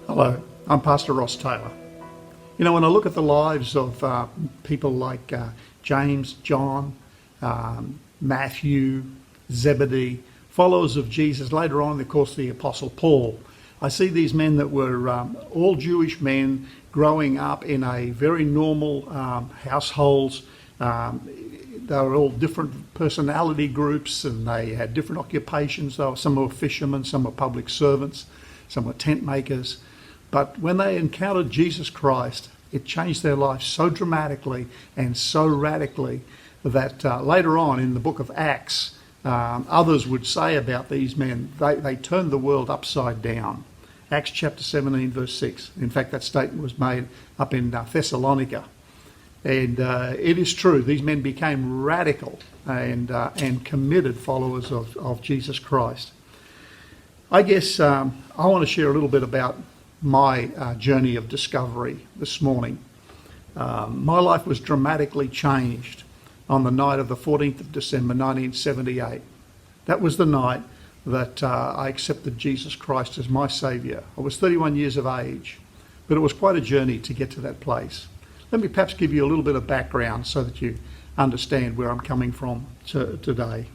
Hello, I'm Pastor Ross Taylor. You know, when I look at the lives of people like James, John, Matthew, Zebedee, followers of Jesus, later on, of course, the Apostle Paul, I see these men that were all Jewish men growing up in a very normal households. They were all different personality groups and they had different occupations. Some were fishermen, some were public servants, some were tent makers. But when they encountered Jesus Christ, it changed their lives so dramatically and so radically that later on in the book of Acts, others would say about these men, they turned the world upside down. Acts chapter 17, verse 6. In fact, that statement was made up in Thessalonica. And it is true, these men became radical and committed followers of Jesus Christ. I guess I want to share a little bit about my journey of discovery this morning. My life was dramatically changed on the night of the 14th of December 1978. That was the night that I accepted Jesus Christ as my Saviour. I was 31 years of age, but it was quite a journey to get to that place. Let me perhaps give you a little bit of background so that you understand where I'm coming from today.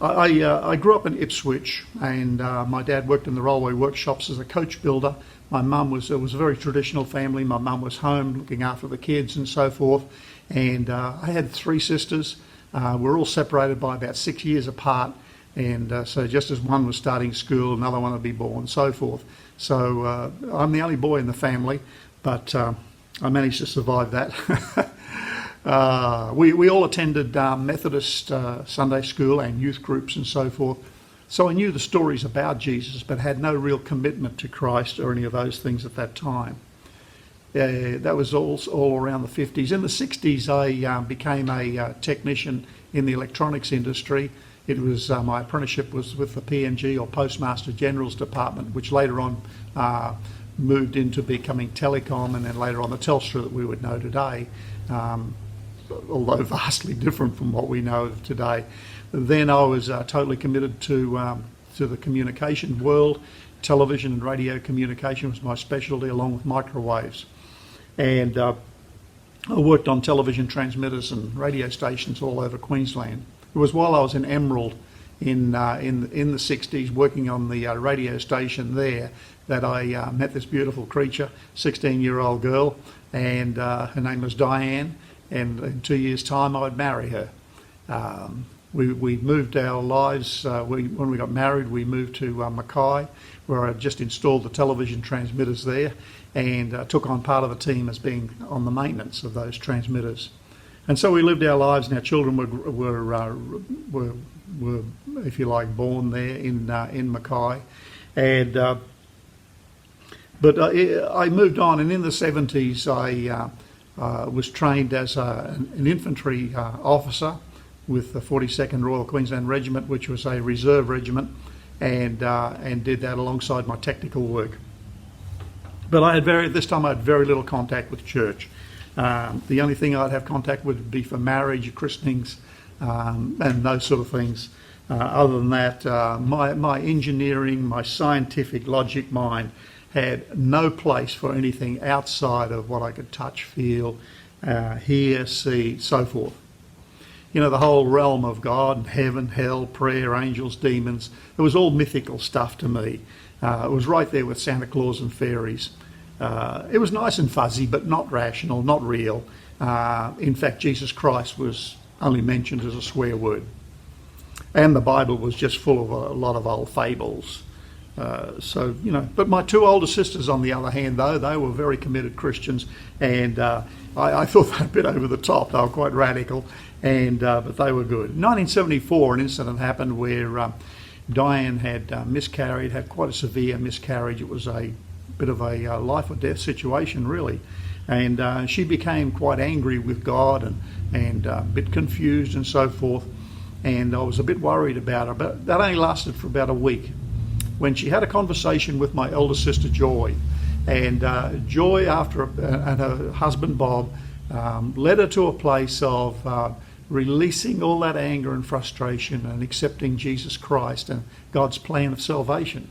I grew up in Ipswich, and my dad worked in the railway workshops as a coach builder. My mum was a very traditional family. My mum was home looking after the kids and so forth. And I had three sisters. We're all separated by about 6 years apart. And so just as one was starting school, another one would be born, and so forth. So I'm the only boy in the family, but I managed to survive that. We all attended Methodist Sunday school and youth groups and so forth. So I knew the stories about Jesus, but had no real commitment to Christ or any of those things at that time. That was all around the 50s. In the 60s, I became a technician in the electronics industry. It was my apprenticeship was with the PMG, or Postmaster General's Department, which later on moved into becoming telecom, and then later on the Telstra that we would know today. Although vastly different from what we know of today. Then I was totally committed to the communication world. Television and radio communication was my specialty, along with microwaves. And I worked on television transmitters and radio stations all over Queensland. It was while I was in Emerald in the 60s, working on the radio station there, that I met this beautiful creature, 16-year-old girl, and her name was Diane. And in 2 years' time, I would marry her. We moved our lives. When we got married, we moved to Mackay, where I had just installed the television transmitters there, and took on part of the team as being on the maintenance of those transmitters. And so we lived our lives, and our children were if you like, born there in Mackay. And but I moved on, and in the 70s, I was trained as an infantry officer with the 42nd Royal Queensland Regiment, which was a reserve regiment, and did that alongside my technical work. But this time I had very little contact with church. The only thing I'd have contact with would be for marriage, christenings, and those sort of things. Other than that, my engineering, my scientific logic mind had no place for anything outside of what I could touch, feel, hear, see, so forth. You know, the whole realm of God, heaven, hell, prayer, angels, demons, it was all mythical stuff to me. It was right there with Santa Claus and fairies. It was nice and fuzzy, but not rational, not real. In fact, Jesus Christ was only mentioned as a swear word. And the Bible was just full of a lot of old fables. But my two older sisters, on the other hand, though, they were very committed Christians, and I thought that a bit over the top. They were quite radical, but they were good. In 1974, an incident happened where Diane had miscarried, had quite a severe miscarriage. It was a bit of a life or death situation, really, and she became quite angry with God and a bit confused and so forth, and I was a bit worried about her, but that only lasted for about a week, when she had a conversation with my elder sister Joy, and Joy, and her husband Bob, led her to a place of releasing all that anger and frustration and accepting Jesus Christ and God's plan of salvation.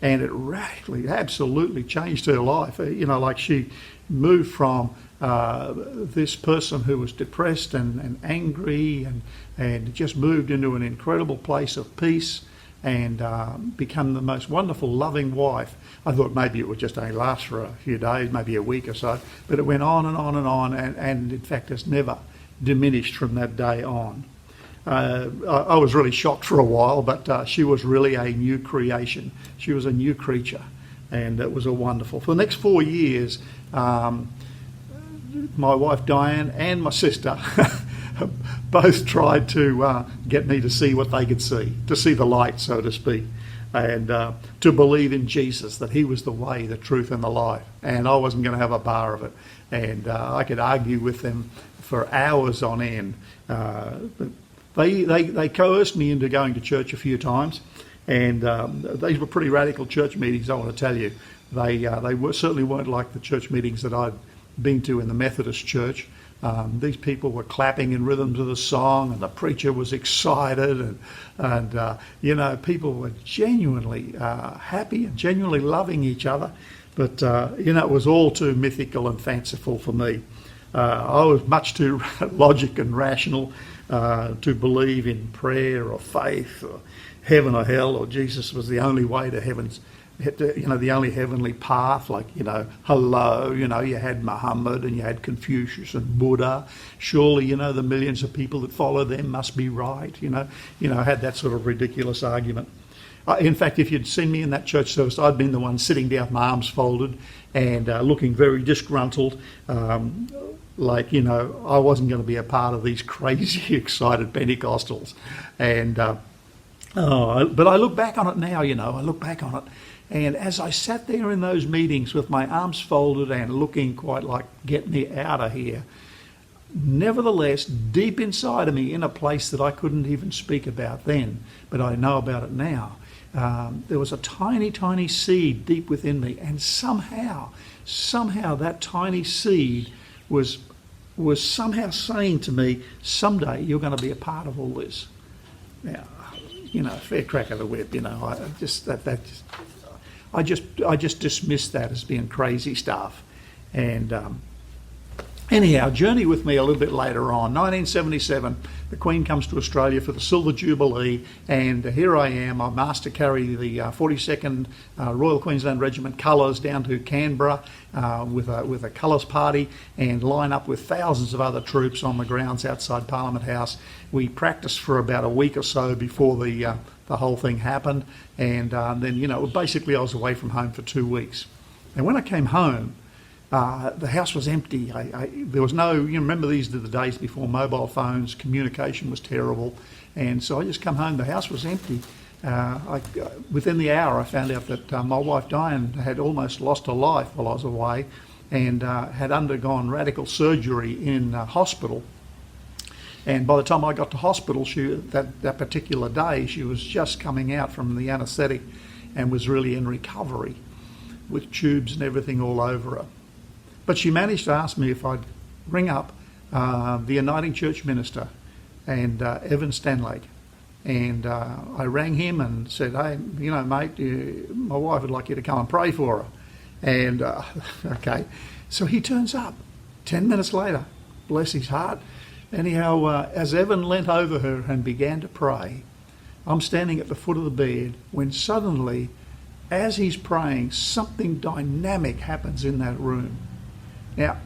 And it radically, absolutely changed her life. Like she moved from this person who was depressed and angry and just moved into an incredible place of peace and become the most wonderful, loving wife. I thought maybe it would just only last for a few days, maybe a week or so, but it went on and on and on, and in fact has never diminished from that day on. I was really shocked for a while, but she was really a new creation. She was a new creature, and it was a wonderful. For the next 4 years, my wife Diane and my sister both tried to get me to see what they could see, to see the light, so to speak, and to believe in Jesus, that he was the way, the truth, and the life. And I wasn't going to have a bar of it. And I could argue with them for hours on end. But they coerced me into going to church a few times, and these were pretty radical church meetings, I want to tell you. They certainly weren't like the church meetings that I'd been to in the Methodist church. These people were clapping in rhythm to the song, and the preacher was excited, and people were genuinely happy and genuinely loving each other. But it was all too mythical and fanciful for me. I was much too logic and rational to believe in prayer or faith or heaven or hell, or Jesus was the only way to heaven's, the only heavenly path. Like, hello, you had Muhammad and you had Confucius and Buddha. Surely, the millions of people that follow them must be right. I had that sort of ridiculous argument. In fact, if you'd seen me in that church service, I'd been the one sitting down with my arms folded and looking very disgruntled, like, I wasn't going to be a part of these crazy, excited Pentecostals. And but I look back on it now, I look back on it. And as I sat there in those meetings with my arms folded and looking quite like, get me out of here, nevertheless, deep inside of me, in a place that I couldn't even speak about then, but I know about it now, there was a tiny, tiny seed deep within me, and somehow that tiny seed was somehow saying to me, someday you're going to be a part of all this. Now, fair crack of the whip. I just dismissed that as being crazy stuff. And anyhow, journey with me a little bit later on. 1977, the Queen comes to Australia for the Silver Jubilee, and here I am. I'm asked to carry the 42nd Royal Queensland Regiment colours down to Canberra with a colours party, and line up with thousands of other troops on the grounds outside Parliament House. We practiced for about a week or so before the whole thing happened, and then basically I was away from home for 2 weeks. And when I came home, the house was empty. There was no, remember these are the days before mobile phones, communication was terrible, and so I just come home, the house was empty. Within the hour I found out that my wife Diane had almost lost her life while I was away, and had undergone radical surgery in hospital. And by the time I got to hospital, that particular day, she was just coming out from the anaesthetic and was really in recovery with tubes and everything all over her. But she managed to ask me if I'd ring up the Uniting Church minister, and Evan Stanlake. And I rang him and said, hey, mate, my wife would like you to come and pray for her. And, okay. So he turns up 10 minutes later, bless his heart. Anyhow, as Evan leant over her and began to pray, I'm standing at the foot of the bed when suddenly, as he's praying, something dynamic happens in that room. Now,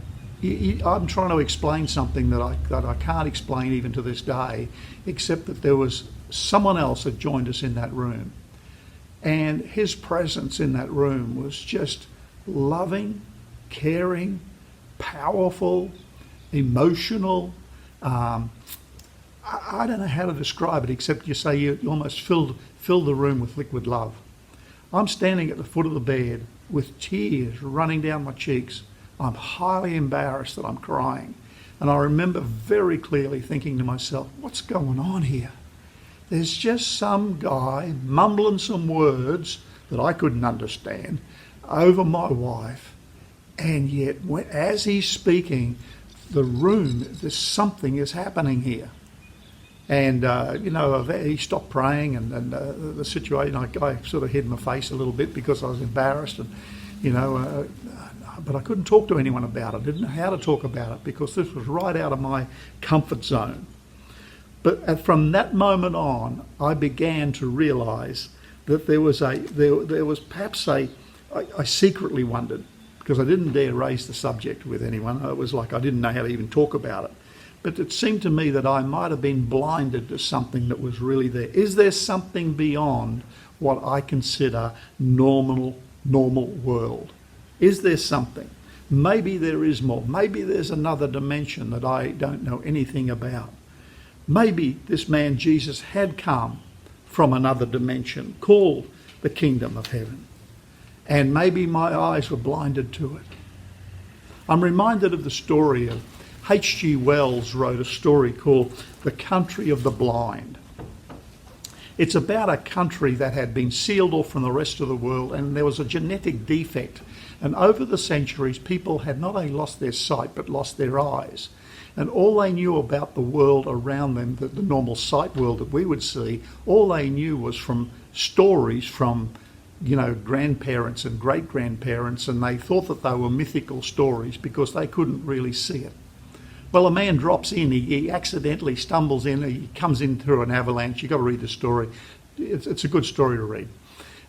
I'm trying to explain something that I can't explain even to this day, except that there was someone else that joined us in that room. And his presence in that room was just loving, caring, powerful, emotional. I don't know how to describe it, except you say you almost filled the room with liquid love. I'm standing at the foot of the bed with tears running down my cheeks. I'm highly embarrassed that I'm crying. And I remember very clearly thinking to myself, what's going on here? There's just some guy mumbling some words that I couldn't understand over my wife. And yet, as he's speaking, the room, there's something is happening here. And, he stopped praying, and the situation, I sort of hid my face a little bit because I was embarrassed, and, but I couldn't talk to anyone about it. I didn't know how to talk about it because this was right out of my comfort zone. But from that moment on, I began to realise that there was perhaps I secretly wondered, because I didn't dare raise the subject with anyone. It was like I didn't know how to even talk about it. But it seemed to me that I might have been blinded to something that was really there. Is there something beyond what I consider normal world? Is there something? Maybe there is more. Maybe there's another dimension that I don't know anything about. Maybe this man Jesus had come from another dimension called the kingdom of heaven. And maybe my eyes were blinded to it. I'm reminded of the story of H.G. Wells wrote a story called The Country of the Blind. It's about a country that had been sealed off from the rest of the world, and there was a genetic defect. And over the centuries, people had not only lost their sight, but lost their eyes. And all they knew about the world around them, the normal sight world that we would see, all they knew was from stories from grandparents and great-grandparents, and they thought that they were mythical stories because they couldn't really see it. Well, a man drops in, he accidentally stumbles in, he comes in through an avalanche. You've got to read the story. It's a good story to read.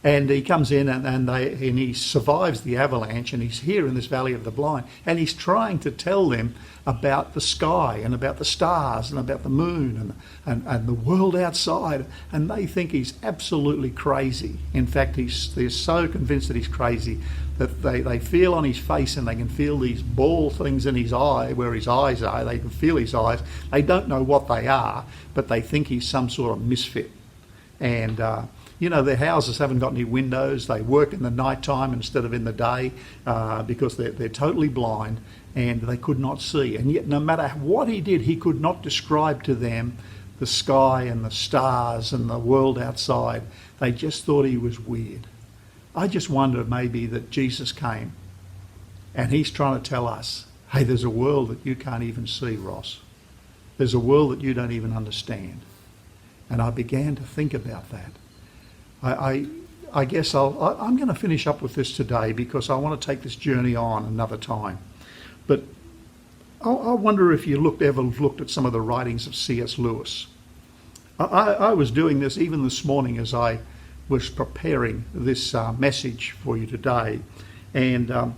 And he comes in and he survives the avalanche, and he's here in this Valley of the Blind, and he's trying to tell them about the sky and about the stars and about the moon and the world outside, and they think he's absolutely crazy. In fact, they're so convinced that he's crazy that they feel on his face, and they can feel these ball things in his eye, where his eyes are. They can feel his eyes. They don't know what they are, but they think he's some sort of misfit. And their houses haven't got any windows. They work in the night time instead of in the day because they're totally blind, and they could not see. And yet, no matter what he did, he could not describe to them the sky and the stars and the world outside. They just thought he was weird. I just wonder maybe that Jesus came and he's trying to tell us, hey, there's a world that you can't even see, Ross. There's a world that you don't even understand. And I began to think about that. I guess I'm going to finish up with this today because I want to take this journey on another time. But I wonder if you ever looked at some of the writings of C.S. Lewis. I was doing this even this morning as I was preparing this message for you today. And,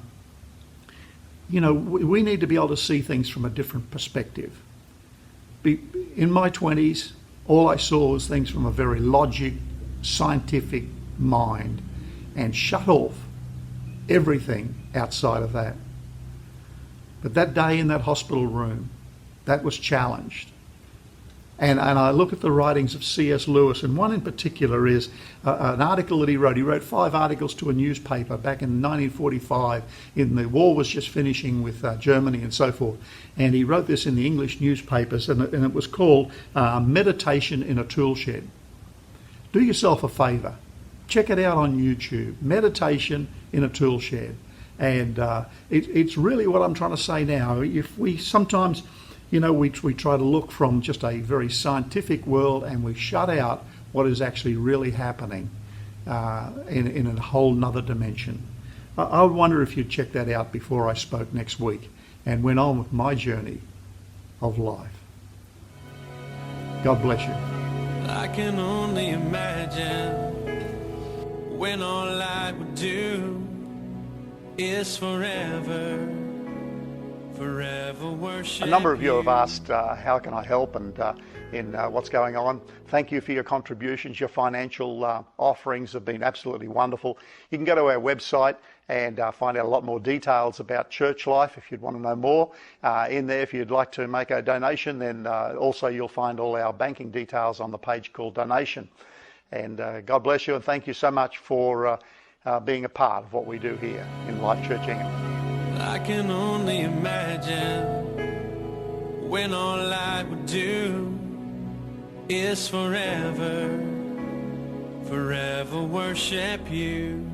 we need to be able to see things from a different perspective. In my 20s, all I saw was things from a very scientific mind, and shut off everything outside of that. But that day in that hospital room, that was challenged. And I look at the writings of C.S. Lewis, and one in particular is an article that he wrote. He wrote 5 articles to a newspaper back in 1945. The war was just finishing with Germany and so forth. And he wrote this in the English newspapers, and it was called Meditation in a Tool Shed. Do yourself a favour. Check it out on YouTube. Meditation in a Tool Shed. And it's really what I'm trying to say now. If we sometimes... we try to look from just a very scientific world, and we shut out what is actually really happening in a whole nother dimension. I wonder if you'd check that out before I spoke next week and went on with my journey of life. God bless you. I can only imagine when all I would do is forever worship. A number of you have asked, how can I help and in what's going on. Thank you for your contributions. Your financial offerings have been absolutely wonderful. You can go to our website and find out a lot more details about church life if you'd want to know more. In there, if you'd like to make a donation, then also you'll find all our banking details on the page called Donation. And God bless you, and thank you so much for being a part of what we do here in Life Church Ingham. I can only imagine when all I would do is forever worship you.